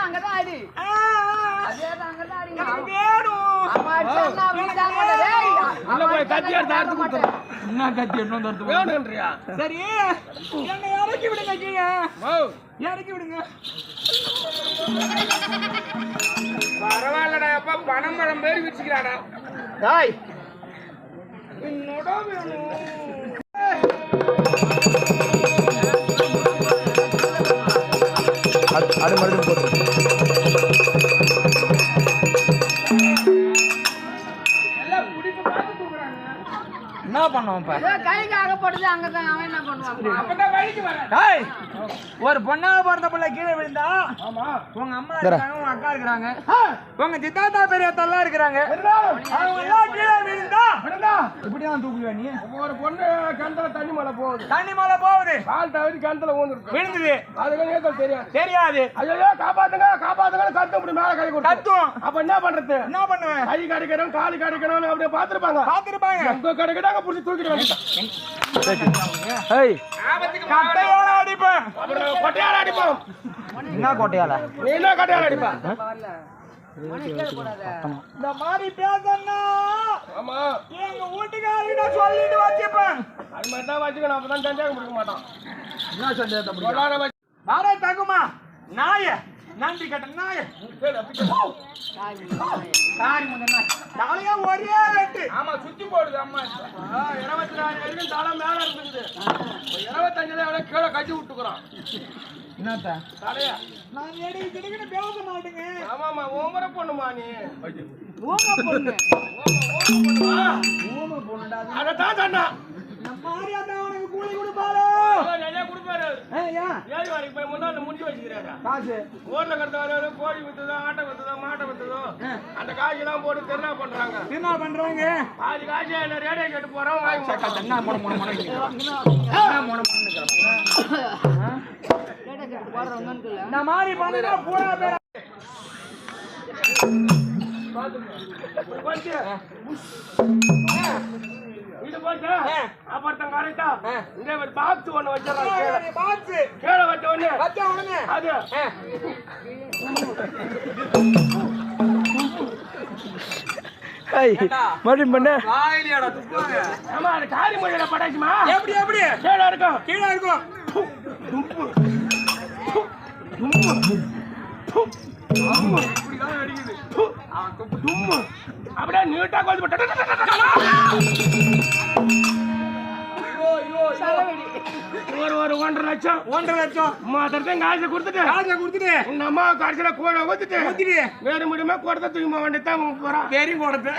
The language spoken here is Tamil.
அங்கதான் அடி என்ன கத்தி வேணும்ன்றியா? சரி என்ன இறக்கி விடுங்க கீழே இறக்கி விடுங்க. பரவாயில்லடா அப்பா பணம் பழம் பேர் வச்சுக்கிறாடா. என்னோட வேணும் அது மறுபடியும் போட்டு என்ன பண்ணுவோம் கைக்கு அகப்படுது அங்கதான் அவன் என்ன பண்ணுவான்? அப்பதான் வழிக்கு வர. ஒரு பொண்ணாக பிறந்த பிள்ளை கீழே விழுந்தா உங்க அம்மா இருக்காங்க, உங்க அக்கா இருக்கிறாங்க, உங்க சித்தாத்தா பெரியத்தெல்லாம் இருக்கிறாங்க. அவங்க எல்லாம் கீழே விழுந்தா இப்படிதான் தூக்குவியா நீ? ஒரு பொண்ணு கிணத்துல தண்ணி மலை போகுது, தண்ணி மேல போகுது, கால் தவறி கிணத்துல ஊந்துருக்கு, விழுந்தது, அதுக்கு தெரியாது தெரியாது. ஐயோ காப்பாத்துங்க காப்பாத்துங்க கத்து அப்படி மேல கை கொடுத்து கத்தும். அப்ப என்ன பண்றது? என்ன பண்ணுவேன்? கை கடிக்கணும் காலு கடிக்கணும் அப்படியே பாத்துருப்பாங்க. பாத்துருப்பாங்க. கடைக்கிட்டாங்க புடிச்சு தூக்கிட்டு வந்துட்டான். கட்டையால அடிப்பேன். கொட்டையால அடிப்போம். என்ன கோட்டையால? நீ என்ன கட்டையால அடிப்பா? இந்த மாதிரி பேசன்னா ஆமா எங்க வீட்டுக்காரிட்ட சொல்லிட்டு வச்சுப்பேன். அது மாதிரி தான் வச்சுக்கணும், அப்பதான் சந்தேகம் பிடிக்க மாட்டான். என்ன சந்தேகத்தை வாடா தகுமா நாய நன்றி கட்ட நாய சாரி முந்த நாய் தலையா ஒரே வெட்டு. ஆமா சுத்தி போடுது அம்மா. 24 வரைக்கும் தலை மேல இருந்துக்குது, 25 எவ்வளவு கீழே கட்டி விட்டுக்குறான். என்னத்த தலையா நான் எடுக்க கிடக்கிட்டு பேச மாட்டேங்க. ஆமாமா ஓமர பொண்ணுமா நீ? ஓம பொண்ணு ஓம பொண்ணுடா. அதான் சொன்னா நம்ம மாரியாதா உனக்கு கூலி கொடுப்பாரோ? நிறைய கொடுப்பாரு. ஏழு வாரிக்கு போய் முன்னாடி முடிஞ்சு வச்சுக்கிறாரா காசு ஊர்ல கருத்து கோழி வித்துதோ ஆட்டை வித்துதோ மாட்டை வித்துதோ அந்த காய்ச்செல்லாம் போட்டு திருநா பண்றாங்க. என்ன பண்றாங்க? பாதி காய்ச்சி ரேடியோ கேட்டு போறோம் வாங்கி இந்த மாதிரி பண்ணா பூரா பேர் இது போச்சா அப்புறம் கரெக்டா இந்த ஒரு பாக்ஸ் ஒண்ணு வச்சிடறாங்க. பாக்ஸ் கீழே வச்ச ஒண்ணு வச்சா உடனே அது மறுபடியும் பண்ண வாயிலியாடா துப்புவாங்க. ஆமா அது காரி மொழியில படாச்சுமா? எப்படி எப்படி கீழே இருக்கும் கீழே இருக்கும். தும்பு இப்படிதான் அடிக்குது. தும்பு அப்படியே நீட்டா கொண்டு ஒரு 1.5 லட்சம் 1.5 லட்சம் மாத்திரத்தையும் காசை கொடுத்துட்டு உங்க அம்மா கடைசியில கூட ஊத்திட்டு வேறு முடியுமா கொடுத்த தூக்கி வேண்டியதான் போறான். பெரிய போடுறது